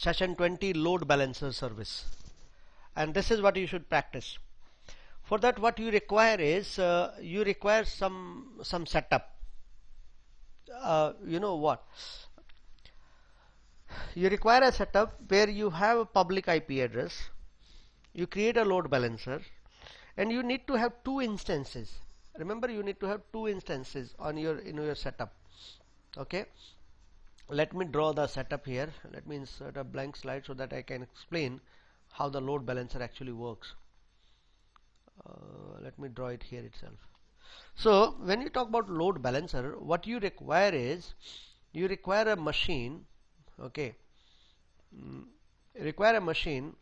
session 20 load balancer service, and this is what you should practice. For that, what you require is you require some setup. You know what? You require a setup where you have a public IP address. You create a load balancer, and you need to have two instances. Remember, you need to have two instances on your in your setup. Okay. Let me draw the setup here. Let me insert a blank slide so that I can explain how the load balancer actually works. Let me draw it here itself. So when you talk about load balancer, what you require is you require a machine. Okay, require a machine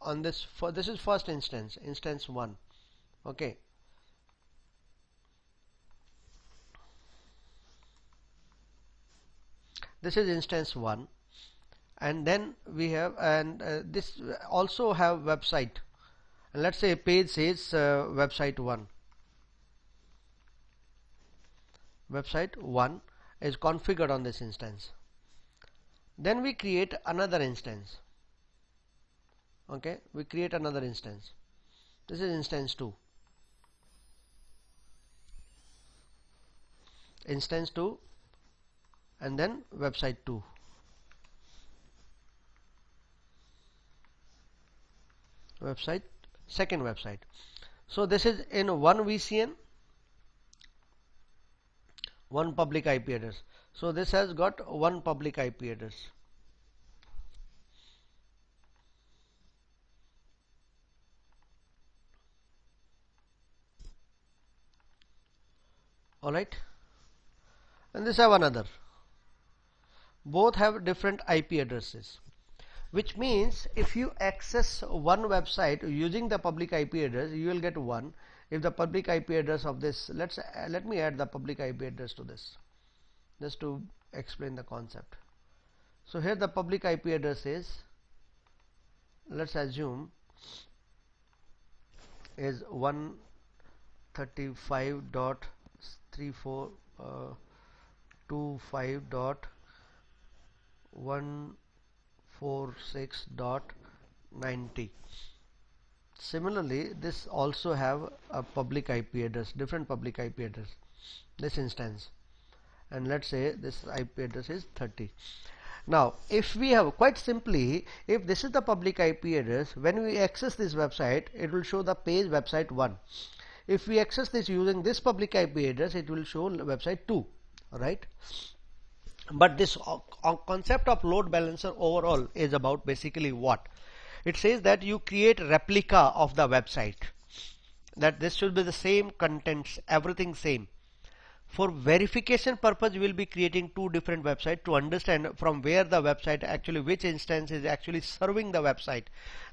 on this. For this is first instance, instance 1. Okay, this is instance 1, and then we have, and this also have website, and let's say page says website 1. Website 1 is configured on this instance. Then we create another instance. Okay, we create another instance. This is instance 2. Instance 2, and then website 2. Website, second website. So this is in one VCN, one public IP address. So this has got one public IP address. Alright, and this have another. Both have different IP addresses, which means if you access one website using the public IP address, you will get one. If the public IP address of this, let me add the public IP address to this, just to explain the concept. So here the public IP address is, let's assume, is 135.34.2.146.90. Similarly, this also have a public IP address, different public IP address, this instance, and let's say this IP address is 30. Now if we have, quite simply, if this is the public IP address, when we access this website, it will show the page website 1. If we access this using this public IP address, it will show website 2. Right? But this concept of load balancer overall is about basically what? It says that you create replica of the website, that this should be the same contents, everything same. For verification purpose, we will be creating two different websites to understand from where the website actually, which instance is actually serving the website.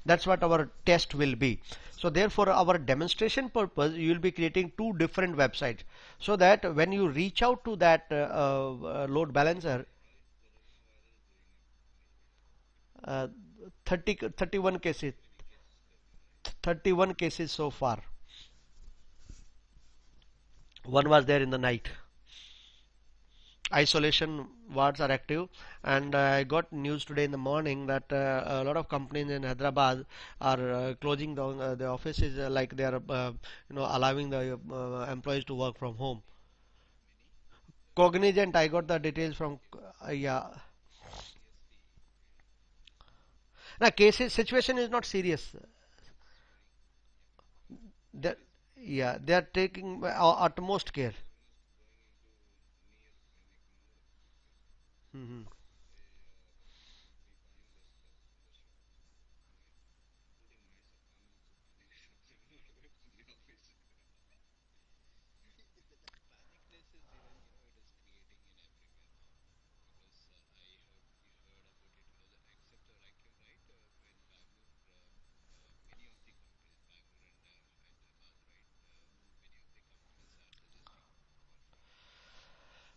That's what our test will be. So therefore, our demonstration purpose, you will be creating two different websites, so that when you reach out to that load balancer, 31 cases, 31 cases so far. One was there in the night. Isolation wards are active, and I got news today in the morning that a lot of companies in Hyderabad are closing down the offices, like they are allowing the employees to work from home. Cognizant, I got the details from yeah. Now cases situation is not serious. They, yeah, they are taking utmost care. Mhm.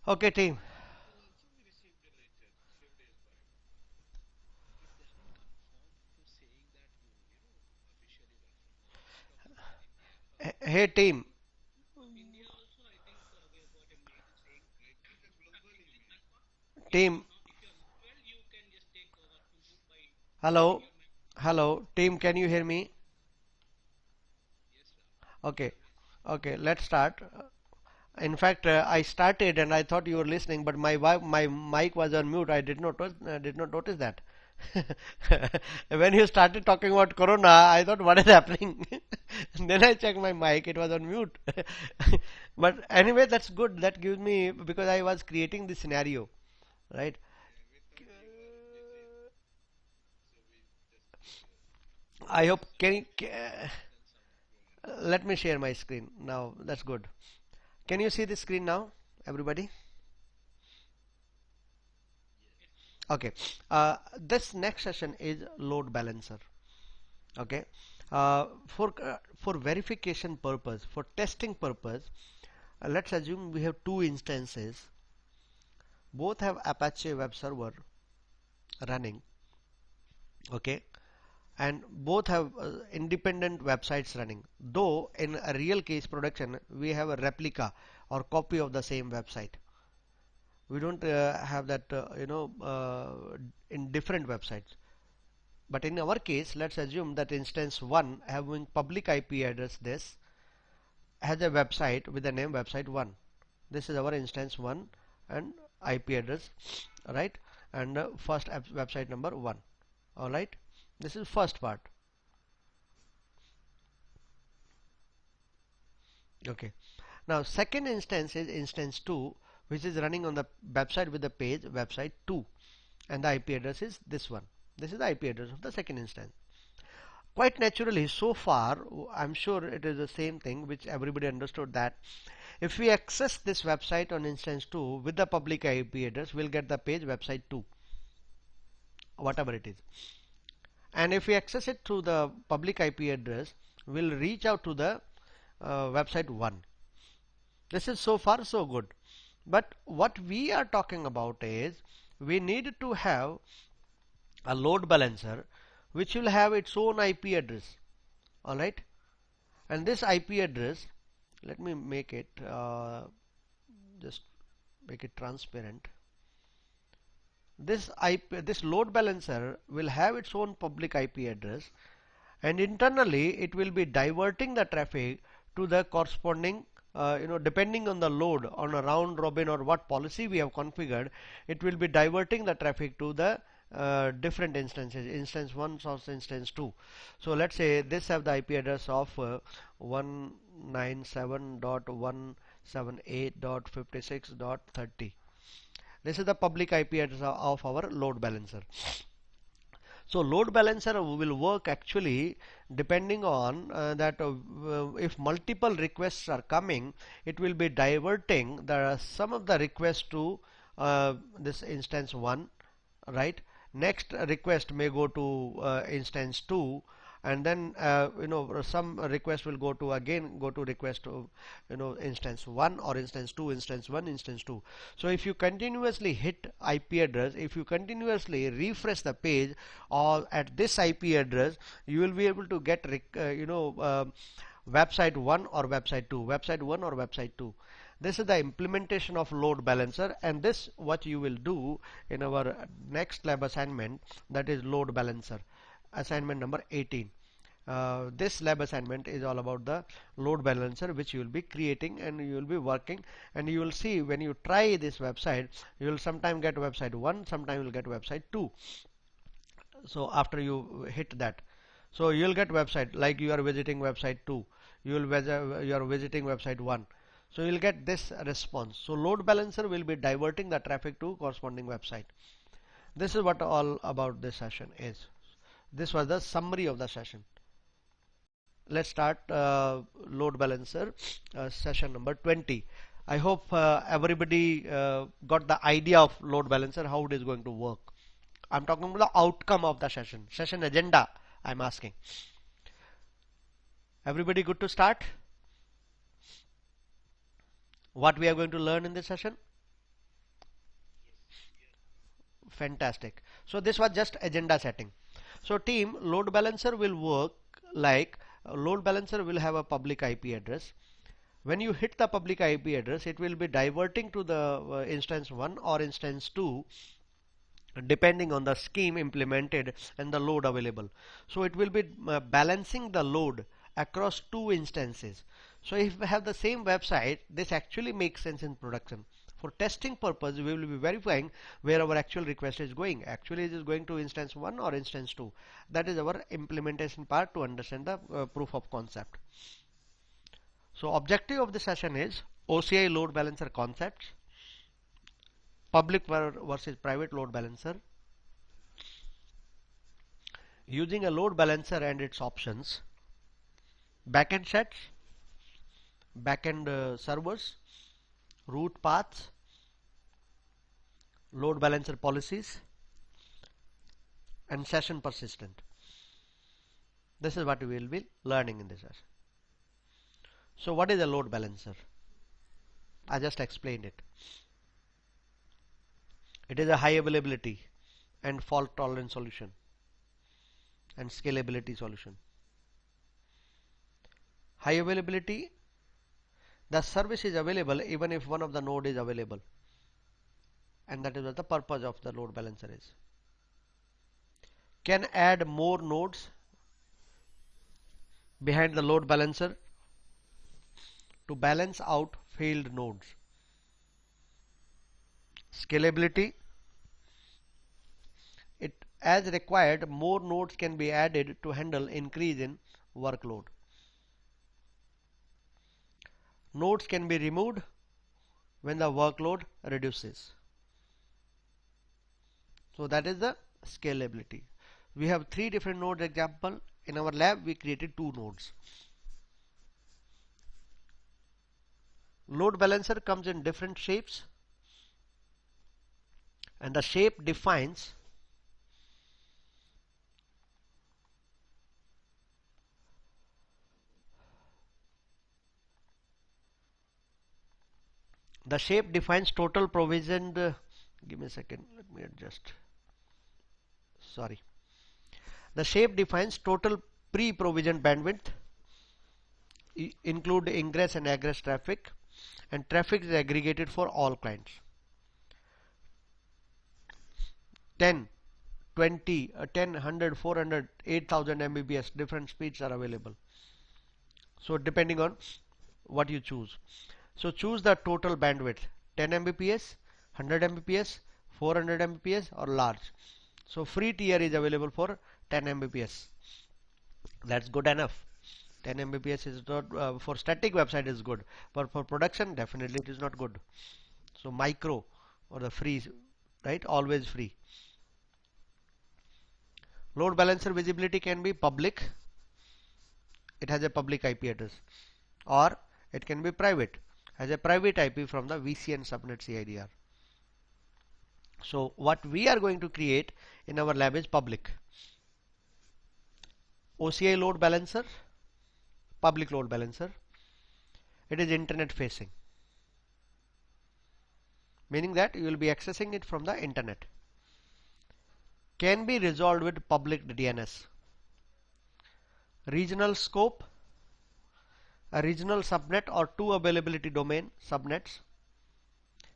Okay, team. Hey, team. Team. Hello, hello, team. Can you hear me? Okay, okay. Let's start. In fact, I started and I thought you were listening, but my mic was on mute. I did not notice that. When you started talking about Corona, I thought, what is happening? Then I checked my mic; it was on mute. But anyway, that's good. That gives me, because I was creating the scenario, right? I hope let me share my screen now. That's good. Can you see the screen now, everybody? Okay. This next session is load balancer. Okay. For verification purpose, for testing purpose, let's assume we have two instances. Both have Apache web server running. Okay. And both have independent websites running. Though in a real case production, we have a replica or copy of the same website. We don't have that, in different websites. But in our case, let's assume that instance 1 having public IP address this has a website with the name website 1. This is our instance 1 and IP address, right? And first website number 1. Alright, this is first part. Okay. Now second instance is instance 2, which is running on the website with the page website 2, and the IP address is this one. This is the IP address of the second instance. Quite naturally, so far, I'm sure it is the same thing which everybody understood, that if we access this website on instance 2 with the public IP address, we'll get the page website 2, whatever it is. And if we access it through the public IP address, we'll reach out to the website 1. This is so far so good. But what we are talking about is we need to have a load balancer which will have its own IP address. Alright, and this IP address, let me make it just make it transparent. This load balancer will have its own public IP address, and internally it will be diverting the traffic to the corresponding, depending on the load, on a round robin or what policy we have configured, it will be diverting the traffic to the different instances, instance 1 or instance 2. So let's say this have the IP address of 197.178.56.30. This is the public IP address of our load balancer. So load balancer will work actually depending on that if multiple requests are coming, it will be diverting some of the requests to this instance 1, right? Next request may go to instance 2, and then some request will go to request to instance 1 or instance 2, instance 1, instance 2. So if you continuously hit IP address, if you continuously refresh the page or at this IP address, you will be able to get website 1 or website 2, website 1 or website 2. This is the implementation of load balancer, and this what you will do in our next lab assignment, that is load balancer assignment number 18. This lab assignment is all about the load balancer which you will be creating and you will be working, and you will see when you try this website, you will sometime get website 1, sometime you will get website 2. So after you hit that, so you will get website like you are visiting website 2, you are visiting website 1. So you will get this response. So load balancer will be diverting the traffic to corresponding website. This is what all about this session is. This was the summary of the session. Let's start load balancer session number 20. I hope everybody got the idea of load balancer, how it is going to work. I'm talking about the outcome of the session agenda I'm asking. Everybody good to start? What we are going to learn in this session? Fantastic. So this was just agenda setting. So team, load balancer will work like load balancer will have a public IP address. When you hit the public IP address, it will be diverting to the instance 1 or instance 2 depending on the scheme implemented and the load available. So it will be balancing the load across two instances. So if we have the same website, this actually makes sense in production. For testing purpose, we will be verifying where our actual request is going. Actually, it is going to instance 1 or instance 2. That is our implementation part to understand the proof of concept. So objective of the session is OCI load balancer concepts, public versus private load balancer, using a load balancer and its options, backend sets, backend servers, route paths, load balancer policies, and session persistent. This is what we will be learning in this session. So what is a load balancer? I just explained it. It is a high availability and fault tolerant solution and scalability solution. High availability, the service is available even if one of the node is available, and that is what the purpose of the load balancer is. Can add more nodes behind the load balancer to balance out failed nodes. Scalability, it as required, more nodes can be added to handle increase in workload. Nodes can be removed when the workload reduces. So that is the scalability. We have 3 different nodes example. In our lab we created 2 nodes. Load balancer comes in different shapes, and the shape defines total provisioned, give me a second, let me adjust. Sorry. The shape defines total pre-provisioned bandwidth, include ingress and egress traffic, and traffic is aggregated for all clients. 10, 20, 10, 100, 400, 8000 Mbps different speeds are available. So depending on what you choose. So choose the total bandwidth, 10 Mbps, 100 Mbps, 400 Mbps or large. So free tier is available for 10 Mbps. That's good enough. 10 Mbps is not for static website is good, but for production definitely it is not good. So micro or the free, right? Always free. Load balancer visibility can be public. It has a public IP address, or it can be private, has a private IP from the VCN subnet CIDR. So what we are going to create in our lab is public. OCI load balancer, public load balancer. It is internet facing, meaning that you will be accessing it from the internet. Can be resolved with public DNS. Regional scope, a regional subnet or 2 availability domain subnets,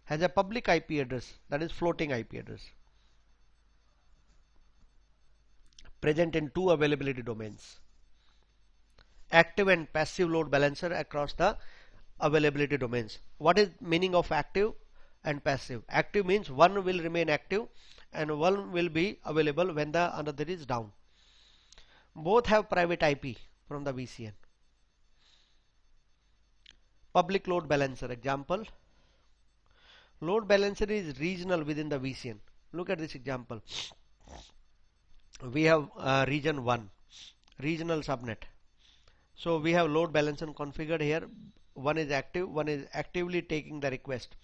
has a public IP address, that is floating IP address, present in 2 availability domains. Active and passive load balancer across the availability domains. What is meaning of active and passive? Active means one will remain active and one will be available when the another is down. Both have private IP from the VCN. Public load balancer example. Load balancer is regional within the VCN. Look at this example. We have region 1, regional subnet. So we have load balancer configured here. One is active, one is actively taking the request,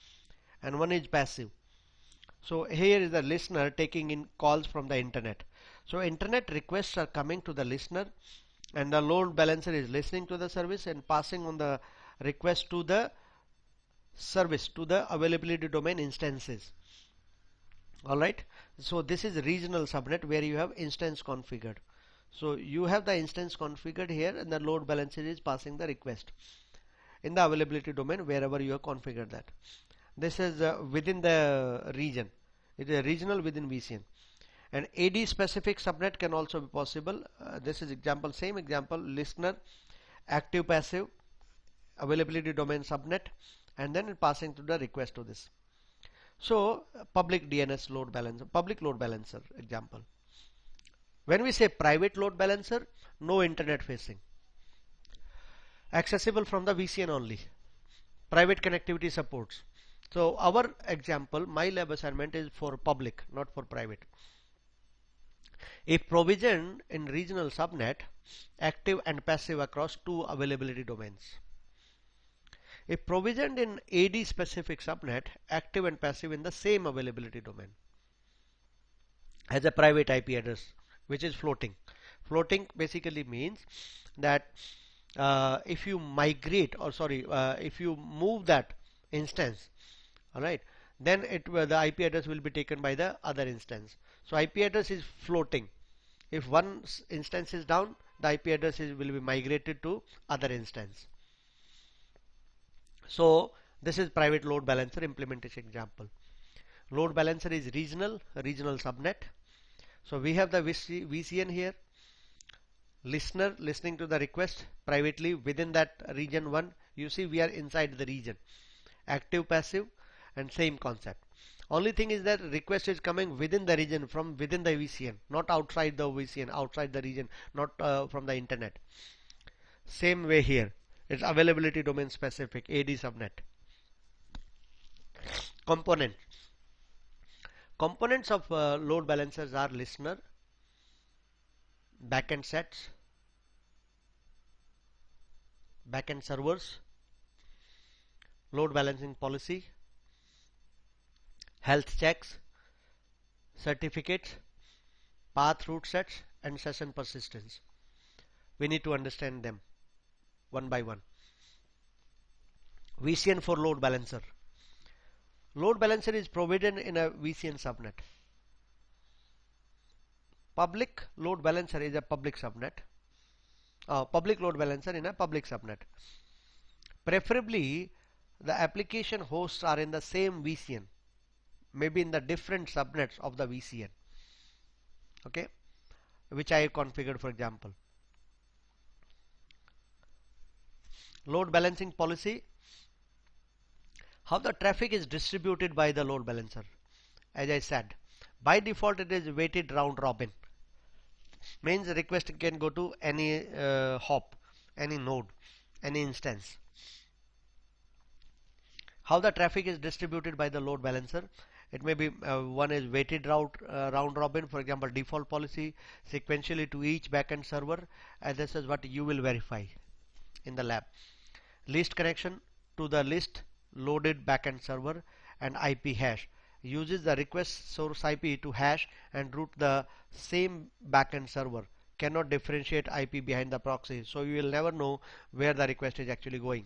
and one is passive. So here is the listener taking in calls from the internet. So internet requests are coming to the listener, and the load balancer is listening to the service and passing on the request to the service, to the availability domain instances. Alright, so this is regional subnet where you have instance configured. So you have the instance configured here, and the load balancer is passing the request in the availability domain wherever you have configured that. This is within the region. It is a regional within VCN. And AD specific subnet can also be possible. This is example, same example, listener, active passive, availability domain subnet, and then passing to the request to this. So public DNS load balancer, public load balancer example. When we say private load balancer, no internet facing, accessible from the VCN only, private connectivity supports. So our example, my lab assignment is for public, not for private. If provisioned in regional subnet, active and passive across two availability domains. If provisioned in AD specific subnet, active and passive in the same availability domain, has a private IP address which is floating. Floating basically means that if you migrate, or sorry, if you move that instance, all right, then the IP address will be taken by the other instance. So IP address is floating. If one instance is down, the IP address will be migrated to other instance. So this is private load balancer implementation example. Load balancer is regional subnet. So we have the VCN here, listener listening to the request privately within that region 1. You see we are inside the region, active passive and same concept. Only thing is that request is coming within the region, from within the VCN, not outside the VCN, outside the region, not from the internet. Same way here, it's availability domain specific, AD subnet. Components of load balancers are listener, backend sets, backend servers, load balancing policy, health checks, certificates, path route sets, and session persistence. We need to understand them one by one. VCN for load balancer. Load balancer is provided in a VCN subnet. Public load balancer is a public subnet. Public load balancer in a public subnet. Preferably, the application hosts are in the same VCN, maybe in the different subnets of the VCN, okay, which I configured, for example. Load balancing policy. How the traffic is distributed by the load balancer. As I said, by default it is weighted round robin. Means request can go to any hop, any node, any instance. How the traffic is distributed by the load balancer. It may be one is weighted round robin, for example default policy, sequentially to each backend server, and this is what you will verify in the lab. Least connection to the least loaded backend server, and IP hash uses the request source IP to hash and route the same backend server. Cannot differentiate IP behind the proxy, so you will never know where the request is actually going.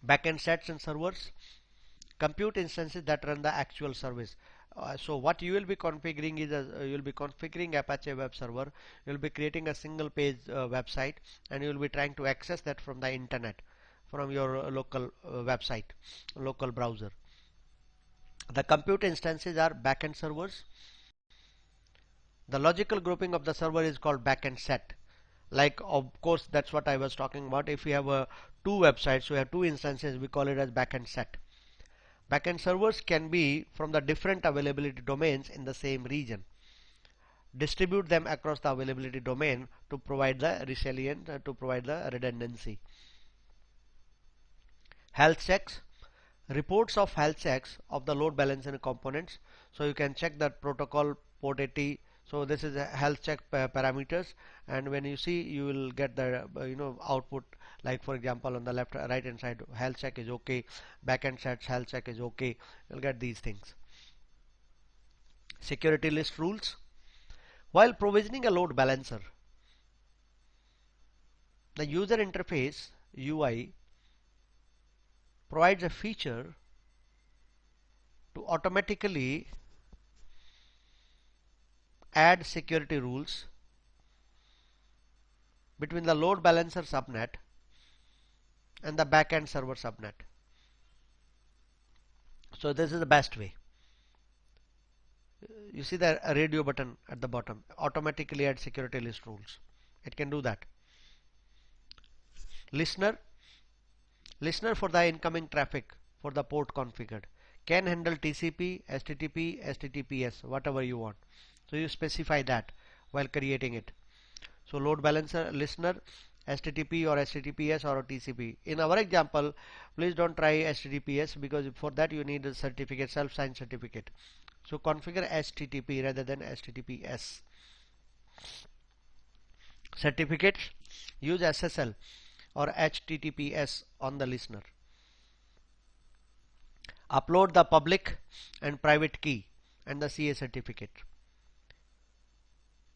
Backend sets and servers. Compute instances that run the actual service. So what you will be configuring is you will be configuring Apache web server. You will be creating a single page website, and you will be trying to access that from the internet, from your local website, local browser. The compute instances are backend servers. The logical grouping of the server is called backend set. Like, of course, that's what I was talking about. If we have two websites, we have two instances, we call it as backend set. Backend servers can be from the different availability domains in the same region. Distribute them across the availability domain to provide the resilience, to provide the redundancy. Health checks. Reports of health checks of the load balancer components. So you can check that protocol port 80. So this is a health check parameters, and when you see, you will get the output. Like for example, on the left right hand side, health check is okay, backend sets health check is okay. You'll get these things. Security list rules. While provisioning a load balancer, the user interface UI provides a feature to automatically add security rules between the load balancer subnet and the backend server subnet. So this is the best way. you see the radio button at the bottom, automatically add security list rules. It can do that. Listener for the incoming traffic for the port configured can handle TCP, HTTP, HTTPS, whatever you want. So you specify that while creating it. So load balancer, listener, HTTP or HTTPS or TCP. In our example, please don't try HTTPS because for that you need a certificate, self-signed certificate. So configure HTTP rather than HTTPS. Certificates, use SSL or HTTPS on the listener. Upload the public and private key and the CA certificate.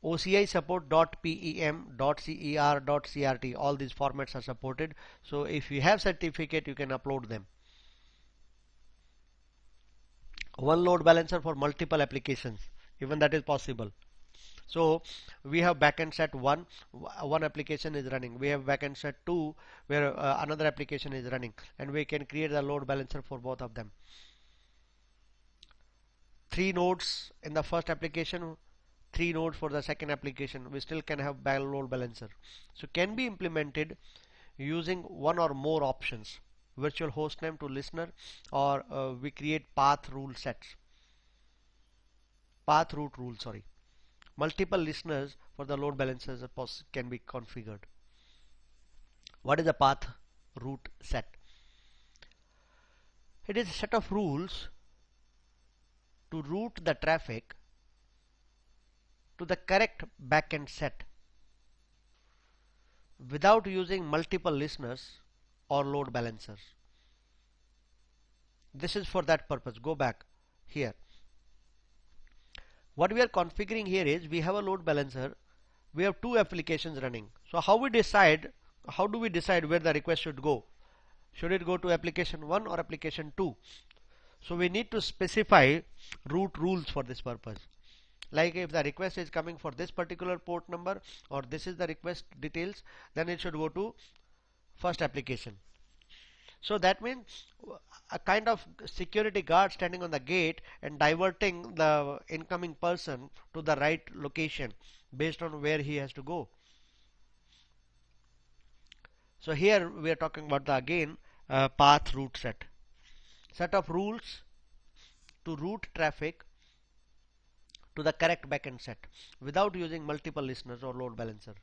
OCI support .pem, .cer, .crt, all these formats are supported. So if you have certificate, you can upload them. One load balancer for multiple applications, even that is possible. So we have backend set 1, one application is running. We have backend set 2 where another application is running, and we can create a load balancer for both of them. 3 nodes in the first application, 3 nodes for the second application. We still can have load balancer. So can be implemented using one or more options. Virtual host name to listener, or we create path rule sets. Path route rule, sorry. Multiple listeners for the load balancers can be configured. What is a path route set? It is a set of rules to route the traffic to the correct backend set without using multiple listeners or load balancers. This is for that purpose. Go back here. What we are configuring here is we have a load balancer. We have 2 applications running. So how do we decide where the request should go? Should it go to application 1 or application 2? So we need to specify route rules for this purpose. Like if the request is coming for this particular port number, or this is the request details, then it should go to first application. So that means a kind of security guard standing on the gate and diverting the incoming person to the right location based on where he has to go. So here we are talking about the again path route set of rules to route traffic to the correct backend set without using multiple listeners or load balancer,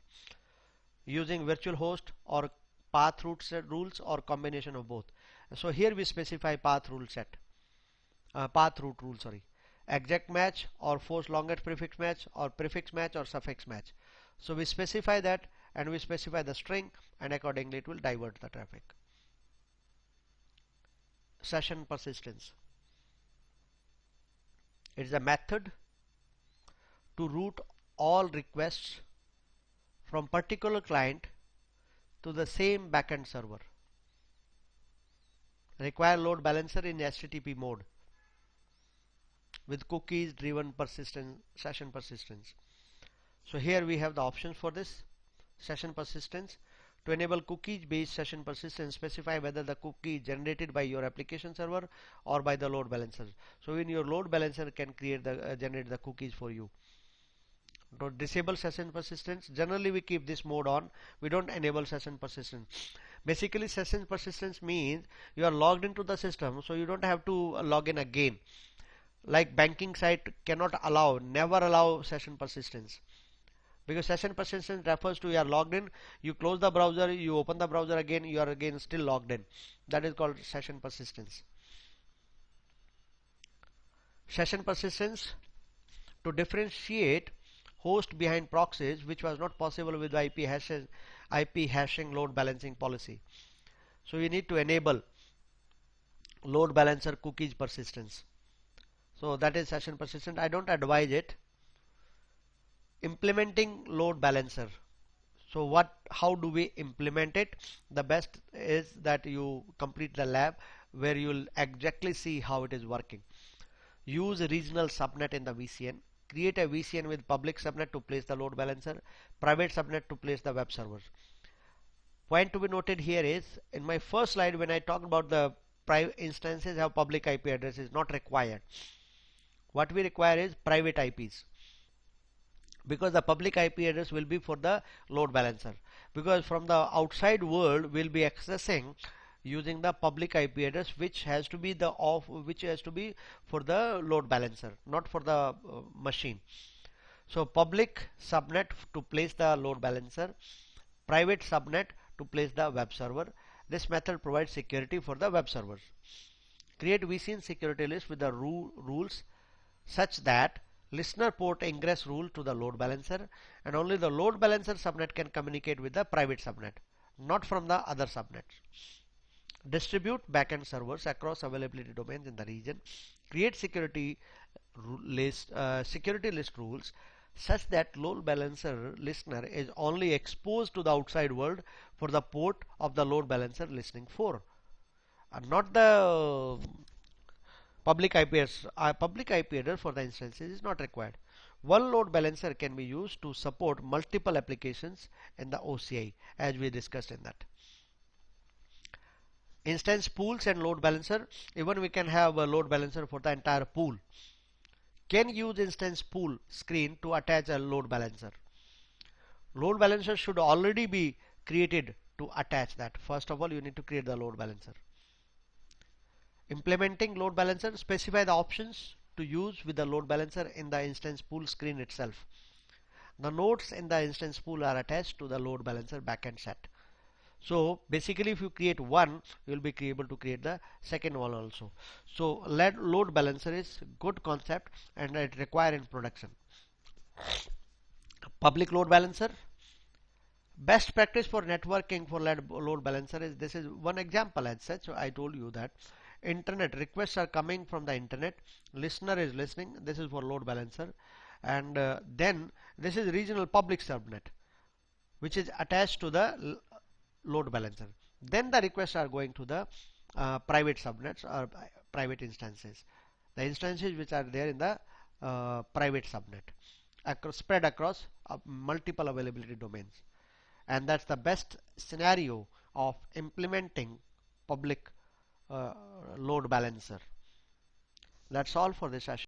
using virtual host or path route set rules or combination of both. So here we specify path route rule, sorry, exact match or force longest prefix match or prefix match or suffix match. So we specify that, and we specify the string, and accordingly it will divert the traffic. Session persistence. It is a method to route all requests from particular client to the same backend server. Require load balancer in HTTP mode with cookies driven persistence, session persistence. So here we have the options for this session persistence. To enable cookies based session persistence, specify whether the cookie is generated by your application server or by the load balancer. So in your load balancer can create the generate the cookies for you. To disable session persistence, generally we keep this mode on. We don't enable session persistence. Basically session persistence means you are logged into the system, so you don't have to log in again. Like banking site cannot never allow session persistence, because session persistence refers to you are logged in, you close the browser, you open the browser again, you are again still logged in. That is called session persistence. Session persistence to differentiate host behind proxies, which was not possible with IP hashing load balancing policy. So you need to enable load balancer cookies persistence. So that is session persistence. I don't advise it. Implementing load balancer. So how do we implement it? The best is that you complete the lab where you will exactly see how it is working. Use a regional subnet in the VCN. Create a VCN with public subnet to place the load balancer, private subnet to place the web servers. Point to be noted here is, in my first slide when I talked about the private instances have public IP address is not required. What we require is private IPs, because the public IP address will be for the load balancer, because from the outside world we'll be accessing using the public IP address, which has to be for the load balancer, not for the machine. So public subnet to place the load balancer, private subnet to place the web server. This method provides security for the web servers. Create vCIN security list with the rules such that listener port ingress rule to the load balancer, and only the load balancer subnet can communicate with the private subnet, not from the other subnets. Distribute backend servers across availability domains in the region. Create security list rules such that load balancer listener is only exposed to the outside world for the port of the load balancer listening for, and not the public IP address. Public IP address for the instances is not required. One load balancer can be used to support multiple applications in the OCI, as we discussed in that. Instance pools and load balancer. Even we can have a load balancer for the entire pool. Can use instance pool screen to attach a load balancer. Load balancer should already be created to attach that. First of all, you need to create the load balancer. Implementing load balancer, specify the options to use with the load balancer in the instance pool screen itself. The nodes in the instance pool are attached to the load balancer backend set. So basically, if you create one, you will be able to create the second one also. So load balancer is good concept and it require in production. Public load balancer. Best practice for networking for load balancer is, this is one example as such. So I told you that internet requests are coming from the internet, listener is listening, this is for load balancer, and then this is regional public subnet which is attached to the load balancer. Then the requests are going to the private subnets or private instances, the instances which are there in the private subnet, spread across multiple availability domains. And that's the best scenario of implementing public load balancer. That's all for this session.